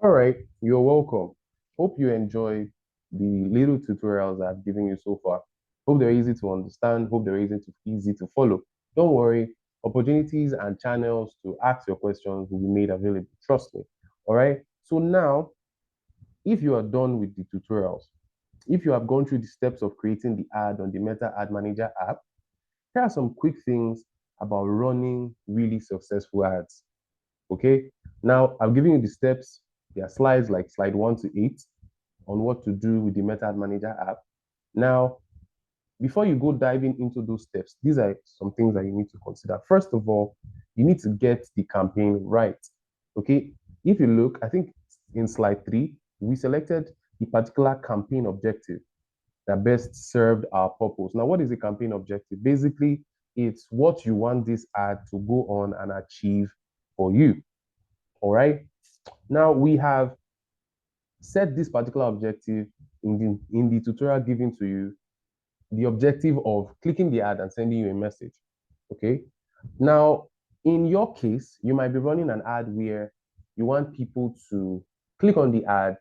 All right, you're welcome. Hope you enjoyed the little tutorials I've given you so far. Hope they're easy to understand. Hope they're easy to follow. Don't worry, opportunities and channels to ask your questions will be made available. Trust me. All right. So now, if you are done with the tutorials, if you have gone through the steps of creating the ad on the Meta Ad Manager app, here are some quick things about running really successful ads. Okay. Now, I've given you the steps. There are slides like slide 1 to 8 on what to do with the Meta Ad Manager app. Now, before you go diving into those steps, these are some things that you need to consider. First of all, you need to get the campaign right. Okay. If you look, I think in slide 3, we selected the particular campaign objective that best served our purpose. Now, what is a campaign objective? Basically, it's what you want this ad to go on and achieve for you. All right. Now we have set this particular objective in the tutorial given to you, the objective of clicking the ad and sending you a message. Okay. Now, in your case, you might be running an ad where you want people to click on the ad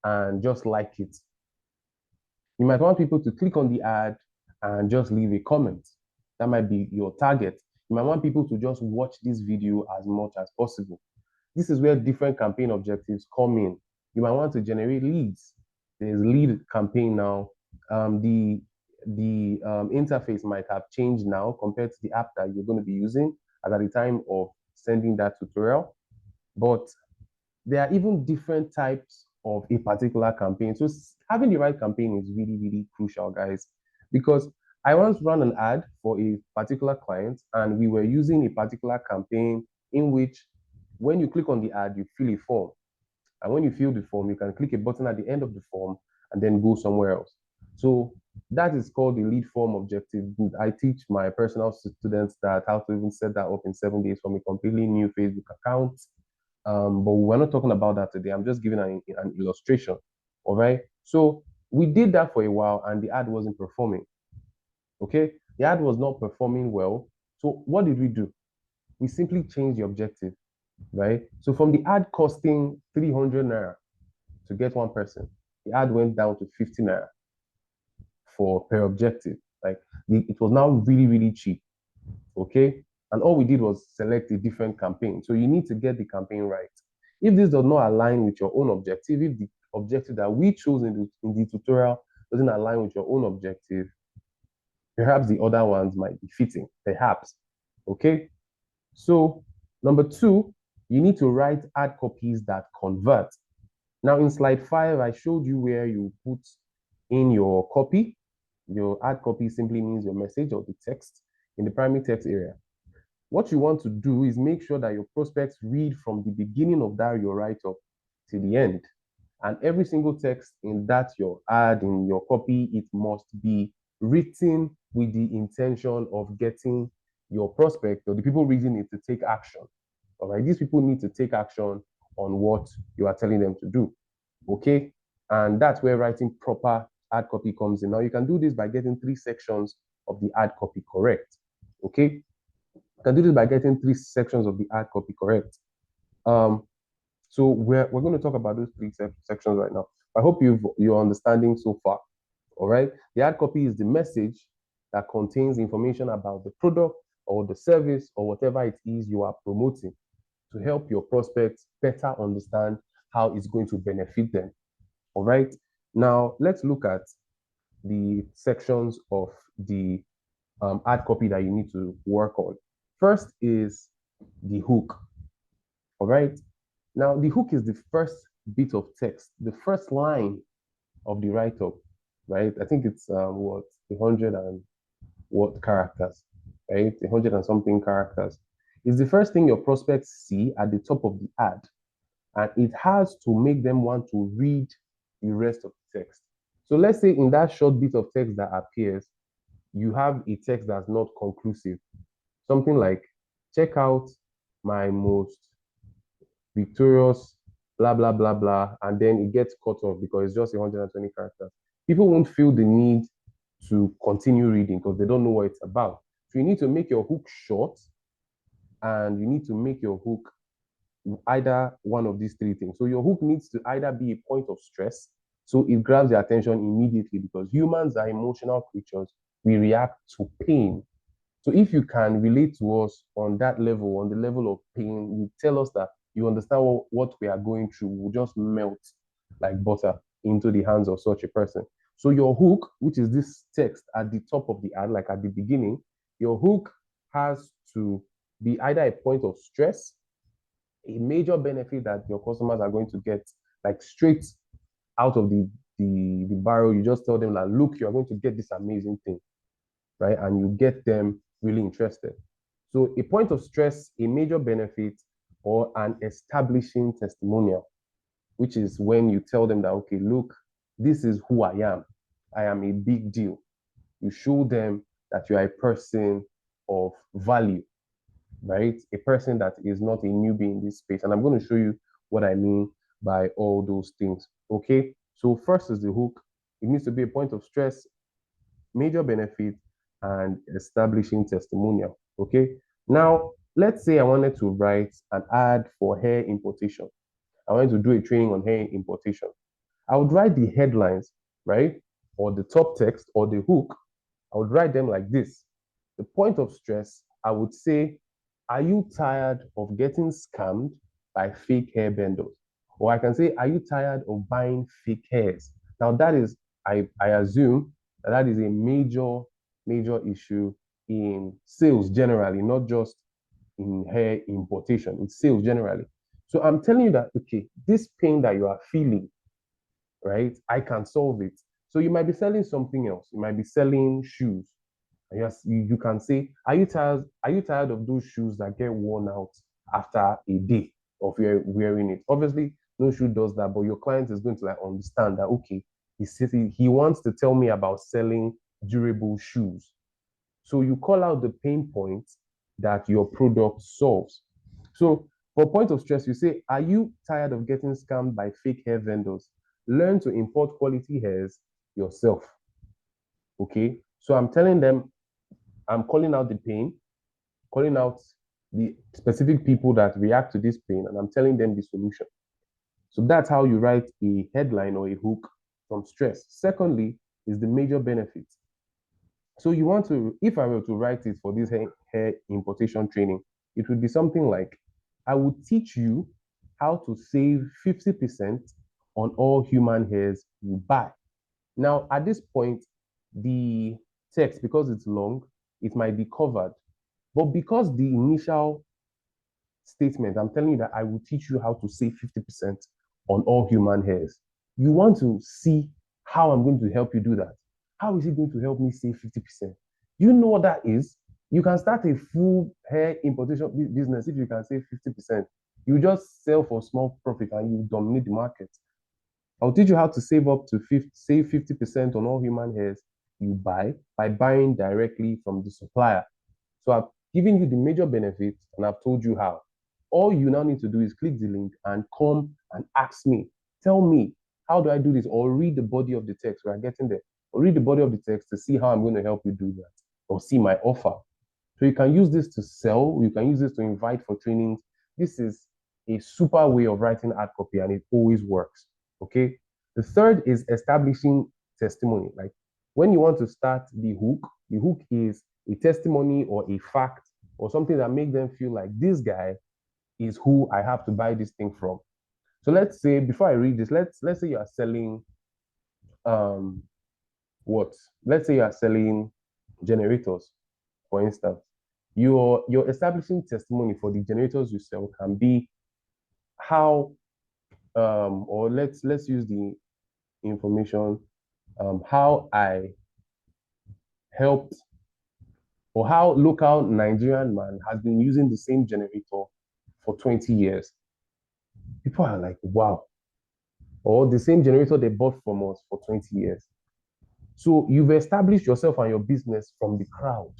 and just like it. You might want people to click on the ad and just leave a comment. That might be your target. You might want people to just watch this video as much as possible. This is where different campaign objectives come in. You might want to generate leads. There's lead campaign now. The interface might have changed now compared to the app that you're going to be using at the time of sending that tutorial. But there are even different types of a particular campaign. So having the right campaign is really, really crucial, guys, because I once ran an ad for a particular client and we were using a particular campaign in which when you click on the ad, you fill a form. And when you fill the form, you can click a button at the end of the form and then go somewhere else. So that is called the lead form objective. I teach my personal students that how to even set that up in 7 days from a completely new Facebook account. But we're not talking about that today. I'm just giving an illustration. All right. So we did that for a while and the ad wasn't performing. Okay. The ad was not performing well. So what did we do? We simply changed the objective, right? So from the ad costing 300 naira to get one person, the ad went down to 50 naira for per objective. Like it was now really, really cheap. Okay. And all we did was select a different campaign. So you need to get the campaign right. If this does not align with your own objective, if the objective that we chose in the tutorial doesn't align with your own objective, perhaps the other ones might be fitting, perhaps. Okay. So number 2, you need to write ad copies that convert. Now in slide 5, I showed you where you put in your copy. Your ad copy simply means your message or the text in the primary text area. What you want to do is make sure that your prospects read from the beginning of that your write-up to the end. And every single text in that your ad, in your copy, it must be written with the intention of getting your prospect or the people reading it to take action. All right, these people need to take action on what you are telling them to do. Okay, and that's where writing proper ad copy comes in. Now you can do this by getting 3 sections of the ad copy correct. Okay, you can do this by getting 3 sections of the ad copy correct. So we're going to talk about those 3 sections right now. I hope you're understanding so far. All right. The ad copy is the message that contains information about the product or the service or whatever it is you are promoting to help your prospects better understand how it's going to benefit them. All right. Now let's look at the sections of the ad copy that you need to work on. First is the hook. All right. Now, the hook is the first bit of text, the first line of the write-up, right? I think it's 100 and what characters, right? 100 and something characters. It's the first thing your prospects see at the top of the ad, and it has to make them want to read the rest of the text. So let's say in that short bit of text that appears, you have a text that's not conclusive. Something like, check out my most victorious, blah, blah, blah, blah, and then it gets cut off because it's just 120 characters. People won't feel the need to continue reading because they don't know what it's about. So you need to make your hook short and you need to make your hook either one of these three things. So your hook needs to either be a point of stress, so it grabs your attention immediately because humans are emotional creatures. We react to pain. So if you can relate to us on that level, on the level of pain, you tell us that you understand what we are going through, will just melt like butter into the hands of such a person. So your hook, which is this text at the top of the ad, like at the beginning, your hook has to be either a point of stress, a major benefit that your customers are going to get, like straight out of the barrel. You just tell them that, look, you're going to get this amazing thing, right? And you get them really interested. So a point of stress, a major benefit, or an establishing testimonial, which is when you tell them that, okay, look, this is who I am. I am a big deal. You show them that you are a person of value, right? A person that is not a newbie in this space. And I'm going to show you what I mean by all those things. Okay. So first is the hook. It needs to be a point of stress, major benefit, and establishing testimonial. Okay. Now, let's say I wanted to write an ad for hair importation. I wanted to do a training on hair importation. I would write the headlines, right? Or the top text or the hook. I would write them like this. The point of stress, I would say, are you tired of getting scammed by fake hair vendors? Or I can say, are you tired of buying fake hairs? Now, that is, I assume that is a major issue in sales generally, not just in hair importation, in sales generally. So I'm telling you that, okay, this pain that you are feeling, right, I can solve it. So you might be selling something else. You might be selling shoes. Yes, you can say, are you tired of those shoes that get worn out after a day of wearing it? Obviously, no shoe does that, but your client is going to like understand that, okay, he wants to tell me about selling durable shoes. So you call out the pain points that your product solves. So for point of stress, you say, are you tired of getting scammed by fake hair vendors? Learn to import quality hairs yourself. Okay. So I'm telling them, I'm calling out the pain, calling out the specific people that react to this pain, and I'm telling them the solution. So that's how you write a headline or a hook from stress. Secondly, is the major benefit. So you want to, if I were to write it for this hair importation training, it would be something like, I will teach you how to save 50% on all human hairs you buy. Now, at this point, the text, because it's long, it might be covered. But because the initial statement, I'm telling you that I will teach you how to save 50% on all human hairs. You want to see how I'm going to help you do that. How is it going to help me save 50%? You know what that is? You can start a full hair importation business if you can save 50%. You just sell for small profit and you dominate the market. I'll teach you how to save up to save 50% on all human hairs you buy by buying directly from the supplier. So I've given you the major benefits and I've told you how. All you now need to do is click the link and come and ask me. Tell me, how do I do this? Or read the body of the text. We're getting there. Or read the body of the text to see how I'm going to help you do that. Or see my offer. So you can use this to sell. You can use this to invite for trainings. This is a super way of writing ad copy and it always works. Okay. The third is establishing testimony. Like when you want to start the hook is a testimony or a fact or something that makes them feel like this guy is who I have to buy this thing from. So let's say before I read this, let's say you are selling um what? Let's say you are selling generators, for instance. Your establishing testimony for the generators you sell can be how or let's use the information how I helped or how local Nigerian man has been using the same generator for 20 years. People are like, wow. Or the same generator they bought from us for 20 years. So you've established yourself and your business from the crowd.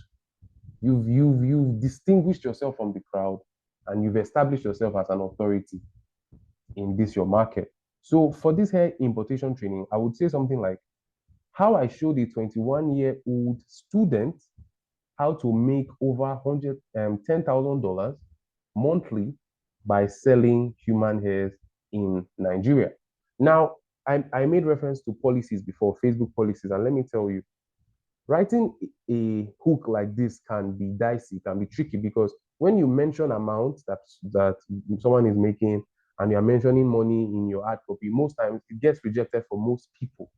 You've distinguished yourself from the crowd and you've established yourself as an authority in this your market. So for this hair importation training, I would say something like how I showed a 21-year-old student how to make over $10,000 monthly by selling human hairs in Nigeria. Now, I made reference to policies before, Facebook policies, and let me tell you, writing a hook like this can be dicey, can be tricky, because when you mention amounts that someone is making and you're mentioning money in your ad copy, most times it gets rejected for most people.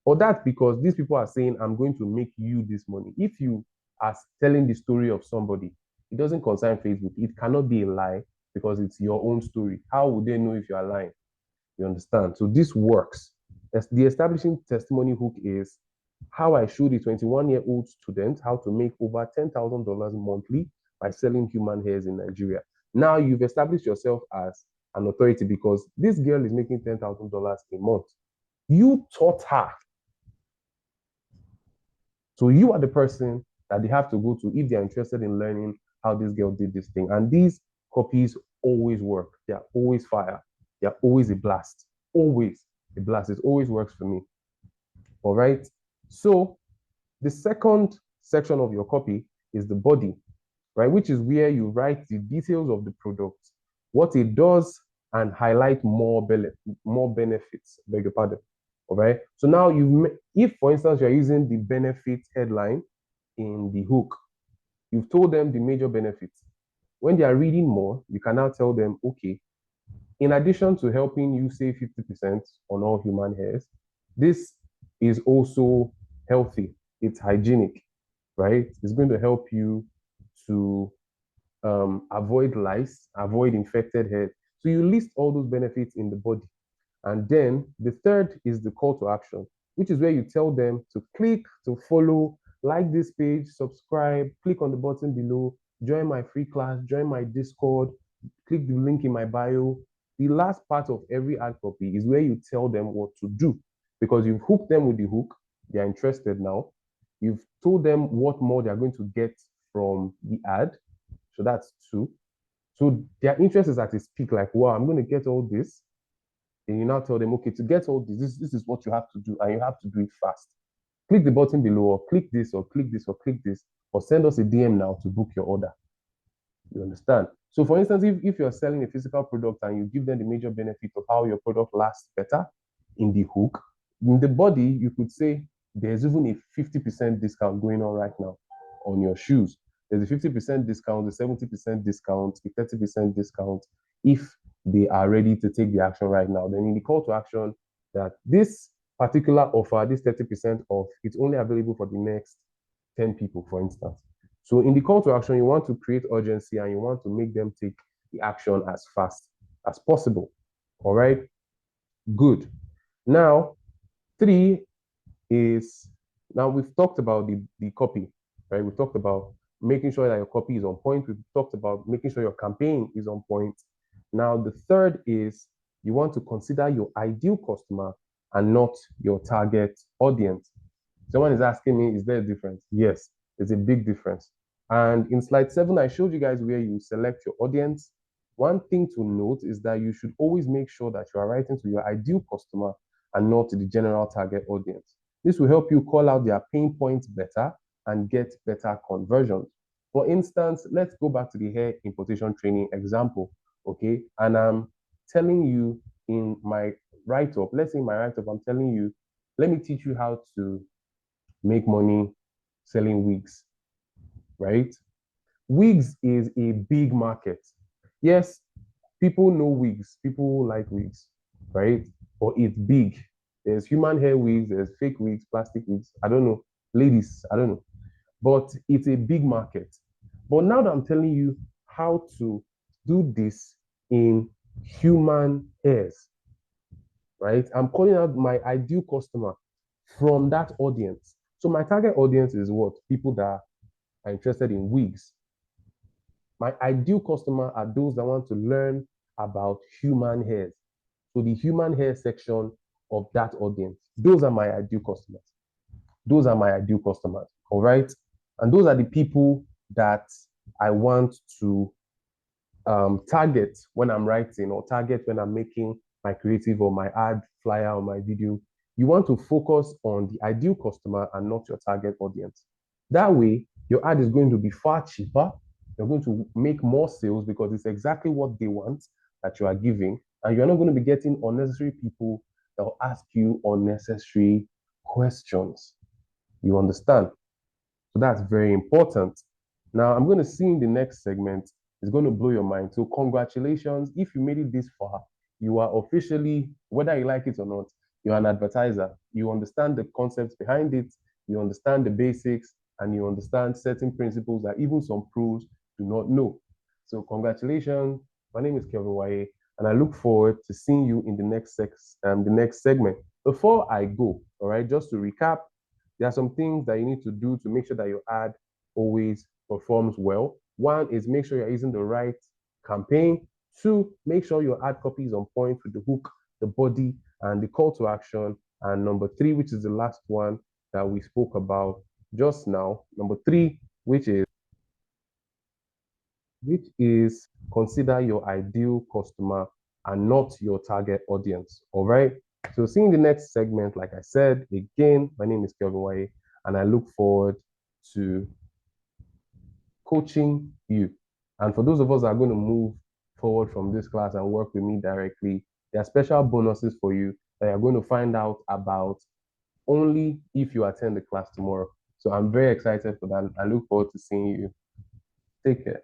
Or that's because these people are saying, I'm going to make you this money. If you are telling the story of somebody, it doesn't concern Facebook. It cannot be a lie because it's your own story. How would they know if you are lying? You understand? So this works. As the establishing testimony hook is how I showed a 21-year-old student how to make over $10,000 monthly by selling human hairs in Nigeria. Now you've established yourself as an authority because this girl is making $10,000 a month. You taught her. So you are the person that they have to go to if they're interested in learning how this girl did this thing. And these copies always work. They are always fire. They are always a blast. Always a blast. It always works for me. All right. So the second section of your copy is the body, right? Which is where you write the details of the product, what it does, and highlight more benefits. Beg your pardon. All right. So now if for instance you're using the benefit headline in the hook, you've told them the major benefits. When they are reading more, you can now tell them, okay, in addition to helping you save 50% on all human hairs, this is also healthy. It's hygienic, right? It's going to help you to avoid lice, avoid infected hair. So you list all those benefits in the body. And then the third is the call to action, which is where you tell them to click, to follow, like this page, subscribe, click on the button below, join my free class, join my Discord, click the link in my bio. The last part of every ad copy is where you tell them what to do, because you've hooked them with the hook. They're interested now. You've told them what more they're going to get from the ad. So that's two. So their interest is at its peak, like, wow, I'm going to get all this. And you now tell them, okay, to get all this is what you have to do, and you have to do it fast. Click the button below, or click this, or click this, or click this, or send us a DM now to book your order. You understand? So for instance, if you're selling a physical product and you give them the major benefit of how your product lasts better in the hook, in the body, you could say there's even a 50% discount going on right now on your shoes. There's a 50% discount, a 70% discount, a 30% discount if they are ready to take the action right now. Then in the call to action, that this particular offer, this 30% off, it's only available for the next 10 people, for instance. So in the call to action, you want to create urgency and you want to make them take the action as fast as possible. All right, good. Now, three is, now we've talked about the copy, right? We've talked about making sure that your copy is on point. We've talked about making sure your campaign is on point. Now, the third is you want to consider your ideal customer and not your target audience. Someone is asking me, is there a difference? Yes, there's a big difference. And in slide 7, I showed you guys where you select your audience. One thing to note is that you should always make sure that you are writing to your ideal customer and not to the general target audience. This will help you call out their pain points better and get better conversions. For instance, let's go back to the hair importation training example, okay? And I'm telling you in my write-up, let's say in my write-up, I'm telling you, let me teach you how to make money selling wigs, right? Wigs is a big market. Yes, people know wigs, people like wigs, right? But it's big. There's human hair wigs, there's fake wigs, plastic wigs. I don't know. Ladies, I don't know. But it's a big market. But now that I'm telling you how to do this in human hairs, right? I'm calling out my ideal customer from that audience. So my target audience is what? People that are interested in wigs. My ideal customer are those that want to learn about human hairs. So the human hair section of that audience, those are my ideal customers. Those are my ideal customers, all right? And those are the people that I want to target when I'm writing, or target when I'm making my creative or my ad flyer or my video. You want to focus on the ideal customer and not your target audience. That way, your ad is going to be far cheaper, You're going to make more sales because it's exactly what they want that you are giving. And you're not going to be getting unnecessary people that will ask you unnecessary questions. You understand? So that's very important. Now, I'm going to see in the next segment, it's going to blow your mind. So, congratulations. If you made it this far, you are officially, whether you like it or not, you're an advertiser. You understand the concepts behind it, you understand the basics, and you understand certain principles that even some pros do not know. So, congratulations. My name is Kelvin Waye, and I look forward to seeing you in the next segment. Before I go, all right, just to recap, there are some things that you need to do to make sure that your ad always performs well. One is make sure you're using the right campaign. Two, make sure your ad copy is on point with the hook, the body, and the call to action. And number three, which is the last one that we spoke about just now. Number three, which is consider your ideal customer and not your target audience. All right. So, seeing the next segment, like I said, again, my name is Kelvin Waye, and I look forward to coaching you. And for those of us that are going to move forward from this class and work with me directly, there are special bonuses for you that you're going to find out about only if you attend the class tomorrow. So I'm very excited for that. I look forward to seeing you. Take care.